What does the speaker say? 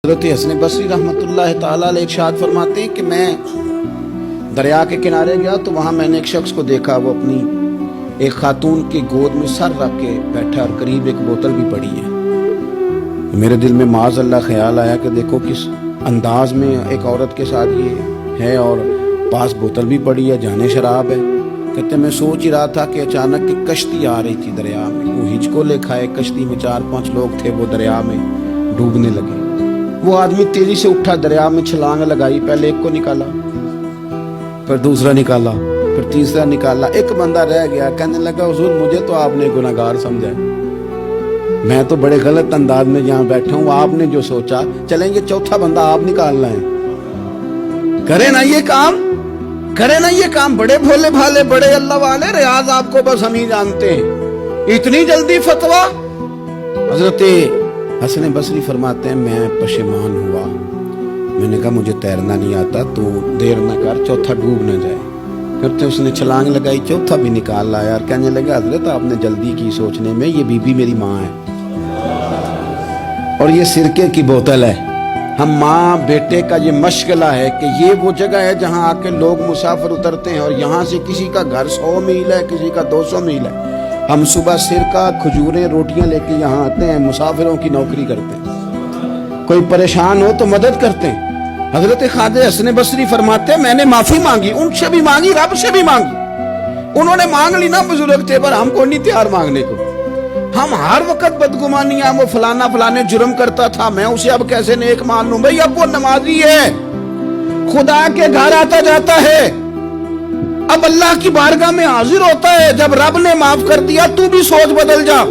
حضرت حسن بصری رحمتاللہ تعالیٰ علیہ ارشاد فرماتے ہیں کہ میں دریا کے کنارے گیا تو وہاں میں نے ایک شخص کو دیکھا، وہ اپنی ایک خاتون کی گود میں سر رکھ کے بیٹھا اور قریب ایک بوتل بھی پڑی ہے۔ میرے دل میں معاذ اللہ خیال آیا کہ دیکھو کس انداز میں ایک عورت کے ساتھ یہ ہے اور پاس بوتل بھی پڑی ہے، جانے شراب ہے۔ کہتے میں سوچ ہی رہا تھا کہ اچانک ایک کشتی آ رہی تھی دریا میں، وہ ہچکولے کھائے، کشتی میں 4-5 لوگ تھے، وہ دریا میں ڈوبنے لگے۔ وہ آدمی تیزی سے اٹھا، دریا میں چھلانگ لگائی، پہلے ایک کو نکالا، پھر دوسرا نکالا، پھر تیسرا نکالا، ایک بندہ رہ گیا۔ کہنے لگا حضور مجھے تو آپ نے گناہگار سمجھا، میں تو بڑے غلط انداز میں جہاں بیٹھا ہوں، آپ نے جو سوچا چلیں گے چوتھا بندہ آپ نکالنا ہے، کرے نا یہ کام، کرے نا یہ کام۔ بڑے بھولے بھالے، بڑے اللہ والے، ریاض آپ کو بس ہم ہی جانتے ہیں، اتنی جلدی فتویٰ۔ حضرت حسن بصری فرماتے ہیں میں پشیمان ہوا، میں نے کہا مجھے تیرنا نہیں آتا، تو دیر نہ کر، چوتھا ڈوب نہ جائے۔ پھر اس نے چھلانگ لگائی، چوتھا بھی نکال لایا اور کہنے لگا حضرت آپ نے جلدی کی سوچنے میں، یہ بی بی میری ماں ہے اور یہ سرکے کی بوتل ہے۔ ہم ماں بیٹے کا یہ مشغلہ ہے کہ یہ وہ جگہ ہے جہاں آ کے لوگ مسافر اترتے ہیں، اور یہاں سے کسی کا گھر 100 میل ہے، کسی کا 200 میل ہے۔ ہم صبح سرکہ، کھجوریں، روٹیاں لے کے یہاں آتے ہیں، مسافروں کی نوکری کرتے ہیں، کوئی پریشان ہو تو مدد کرتے ہیں۔ حضرت خواجہ حسن بصری فرماتے ہیں میں نے معافی مانگی، ان سے بھی مانگی، رب سے بھی مانگی۔ انہوں نے مانگ لی نا بزرگ تھے، پر ہم کو نہیں تیار مانگنے کو۔ ہم ہر وقت بدگمانیاں، وہ فلانا فلانے جرم کرتا تھا، میں اسے اب کیسے نیک مان لوں؟ بھئی اب وہ نمازی ہے، خدا کے گھر آتا جاتا ہے، اب اللہ کی بارگاہ میں حاضر ہوتا ہے۔ جب رب نے معاف کر دیا تو بھی سوچ بدل جا۔